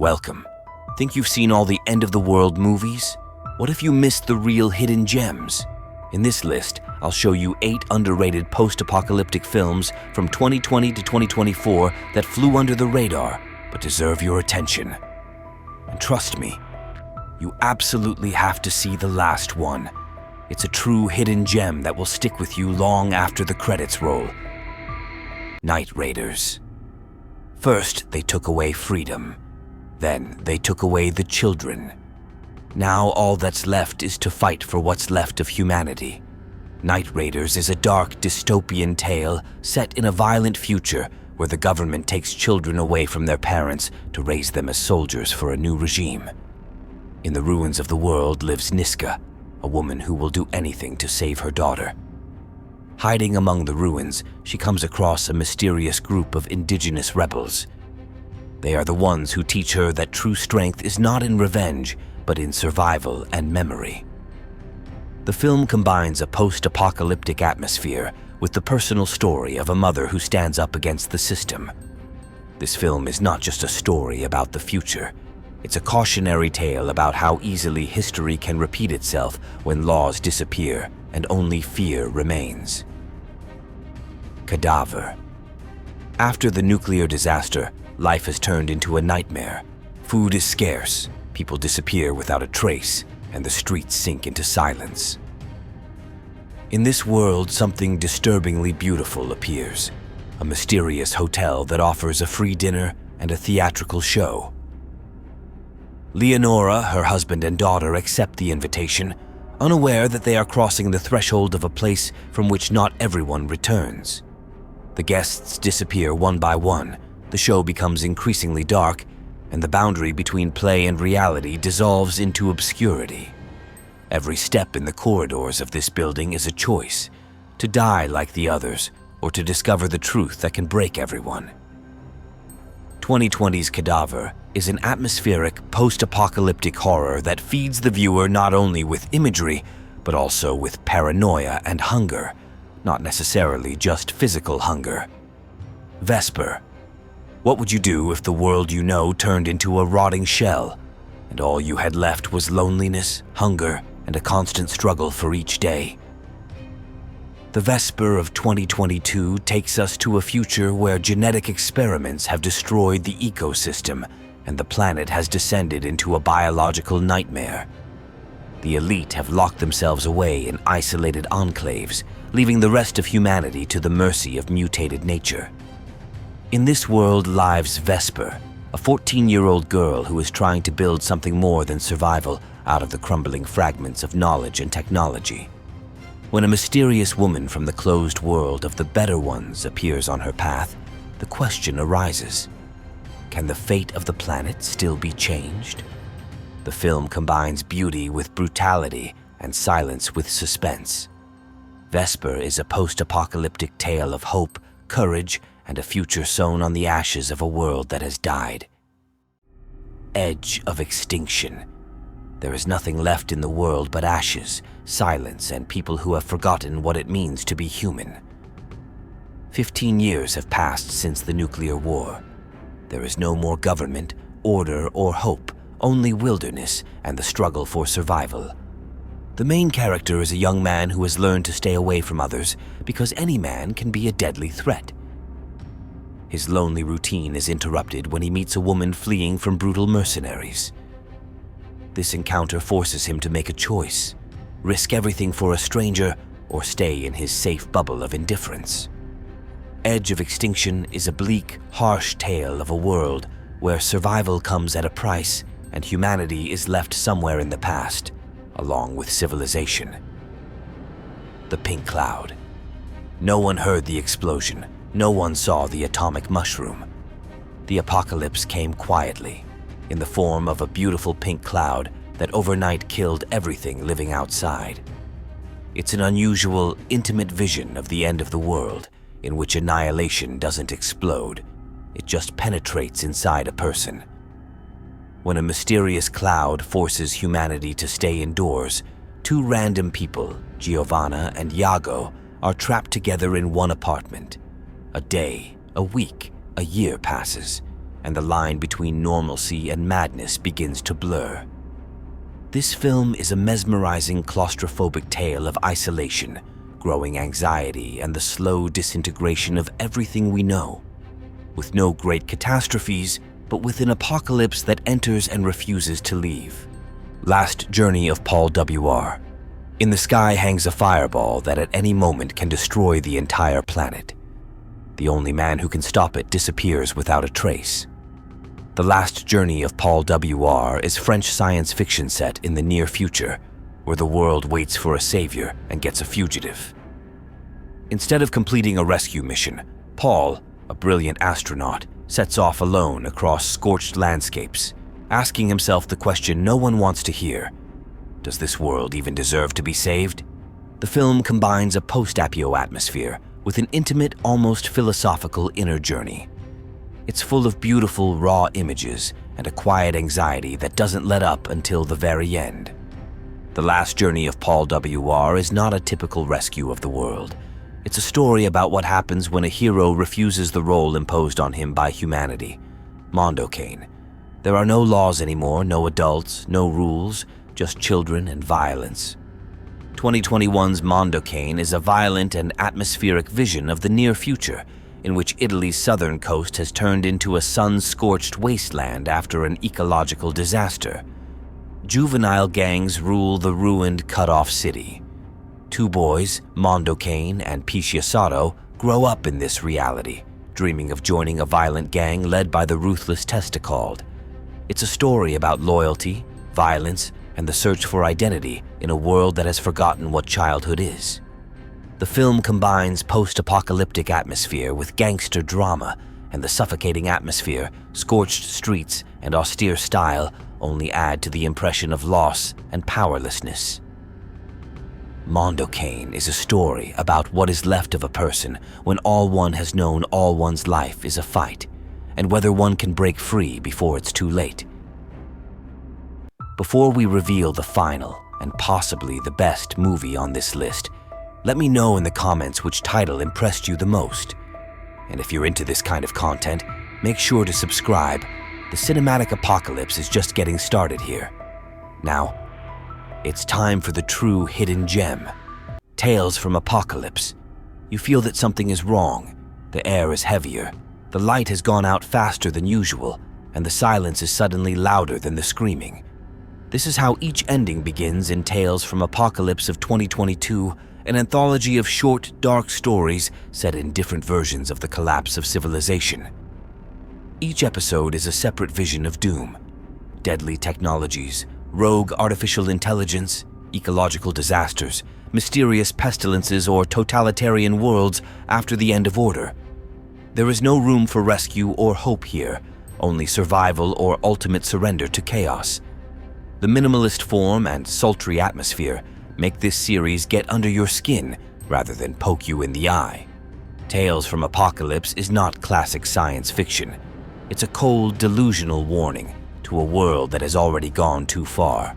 Welcome. Think you've seen all the end-of-the-world movies? What if you missed the real hidden gems? In this list, I'll show you 8 underrated post-apocalyptic films from 2020 to 2024 that flew under the radar but deserve your attention. And trust me, you absolutely have to see the last one. It's a true hidden gem that will stick with you long after the credits roll. Night Raiders. First, they took away freedom. Then, they took away the children. Now all that's left is to fight for what's left of humanity. Night Raiders is a dark, dystopian tale set in a violent future where the government takes children away from their parents to raise them as soldiers for a new regime. In the ruins of the world lives Niska, a woman who will do anything to save her daughter. Hiding among the ruins, she comes across a mysterious group of indigenous rebels. They are the ones who teach her that true strength is not in revenge, but in survival and memory. The film combines a post-apocalyptic atmosphere with the personal story of a mother who stands up against the system. This film is not just a story about the future. It's a cautionary tale about how easily history can repeat itself when laws disappear and only fear remains. Cadaver. After the nuclear disaster, life has turned into a nightmare. Food is scarce, people disappear without a trace, and the streets sink into silence. In this world, something disturbingly beautiful appears. A mysterious hotel that offers a free dinner and a theatrical show. Leonora, her husband and daughter accept the invitation, unaware that they are crossing the threshold of a place from which not everyone returns. The guests disappear one by one, the show becomes increasingly dark, and the boundary between play and reality dissolves into obscurity. Every step in the corridors of this building is a choice, to die like the others, or to discover the truth that can break everyone. 2020's Cadaver is an atmospheric, post-apocalyptic horror that feeds the viewer not only with imagery, but also with paranoia and hunger, not necessarily just physical hunger. Vesper. What would you do if the world you know turned into a rotting shell, and all you had left was loneliness, hunger, and a constant struggle for each day? The Vesper of 2022 takes us to a future where genetic experiments have destroyed the ecosystem and the planet has descended into a biological nightmare. The elite have locked themselves away in isolated enclaves, leaving the rest of humanity to the mercy of mutated nature. In this world lives Vesper, a 14-year-old girl who is trying to build something more than survival out of the crumbling fragments of knowledge and technology. When a mysterious woman from the closed world of the better ones appears on her path, the question arises: can the fate of the planet still be changed? The film combines beauty with brutality and silence with suspense. Vesper is a post-apocalyptic tale of hope, courage, and a future sown on the ashes of a world that has died. Edge of Extinction. There is nothing left in the world but ashes, silence, and people who have forgotten what it means to be human. 15 years have passed since the nuclear war. There is no more government, order, or hope, only wilderness and the struggle for survival. The main character is a young man who has learned to stay away from others because any man can be a deadly threat. His lonely routine is interrupted when he meets a woman fleeing from brutal mercenaries. This encounter forces him to make a choice: risk everything for a stranger or stay in his safe bubble of indifference. Edge of Extinction is a bleak, harsh tale of a world where survival comes at a price and humanity is left somewhere in the past, along with civilization. The Pink Cloud. No one heard the explosion. No one saw the atomic mushroom. The apocalypse came quietly, in the form of a beautiful pink cloud that overnight killed everything living outside. It's an unusual, intimate vision of the end of the world, in which annihilation doesn't explode, it just penetrates inside a person. When a mysterious cloud forces humanity to stay indoors, 2 random people, Giovanna and Iago, are trapped together in one apartment. A day, a week, a year passes, and the line between normalcy and madness begins to blur. This film is a mesmerizing claustrophobic tale of isolation, growing anxiety, and the slow disintegration of everything we know. With no great catastrophes, but with an apocalypse that enters and refuses to leave. Last Journey of Paul W.R. In the sky hangs a fireball that at any moment can destroy the entire planet. The only man who can stop it disappears without a trace. The Last Journey of Paul W.R. is French science fiction set in the near future, where the world waits for a savior and gets a fugitive. Instead of completing a rescue mission, Paul, a brilliant astronaut, sets off alone across scorched landscapes, asking himself the question no one wants to hear. Does this world even deserve to be saved? The film combines a post-apo atmosphere with an intimate, almost philosophical inner journey. It's full of beautiful, raw images and a quiet anxiety that doesn't let up until the very end. The Last Journey of Paul W.R. is not a typical rescue of the world. It's a story about what happens when a hero refuses the role imposed on him by humanity. Mondocane. There are no laws anymore, no adults, no rules, just children and violence. 2021's Mondocane is a violent and atmospheric vision of the near future, in which Italy's southern coast has turned into a sun-scorched wasteland after an ecological disaster. Juvenile gangs rule the ruined, cut-off city. Two boys, Mondocane and Pisciasotto, grow up in this reality, dreaming of joining a violent gang led by the ruthless Testacalled. It's a story about loyalty, violence, and the search for identity in a world that has forgotten what childhood is. The film combines post-apocalyptic atmosphere with gangster drama, and the suffocating atmosphere, scorched streets, and austere style only add to the impression of loss and powerlessness. Mondocane is a story about what is left of a person when all one has known all one's life is a fight, and whether one can break free before it's too late. Before we reveal the final, and possibly the best movie on this list, let me know in the comments which title impressed you the most. And if you're into this kind of content, make sure to subscribe. The cinematic apocalypse is just getting started here. Now, it's time for the true hidden gem. Tales from Apocalypse. You feel that something is wrong. The air is heavier. The light has gone out faster than usual, and the silence is suddenly louder than the screaming. This is how each ending begins in Tales from Apocalypse of 2022, an anthology of short, dark stories set in different versions of the collapse of civilization. Each episode is a separate vision of doom. Deadly technologies, rogue artificial intelligence, ecological disasters, mysterious pestilences, or totalitarian worlds after the end of order. There is no room for rescue or hope here, only survival or ultimate surrender to chaos. The minimalist form and sultry atmosphere make this series get under your skin rather than poke you in the eye. Tales from Apocalypse is not classic science fiction. It's a cold, delusional warning to a world that has already gone too far.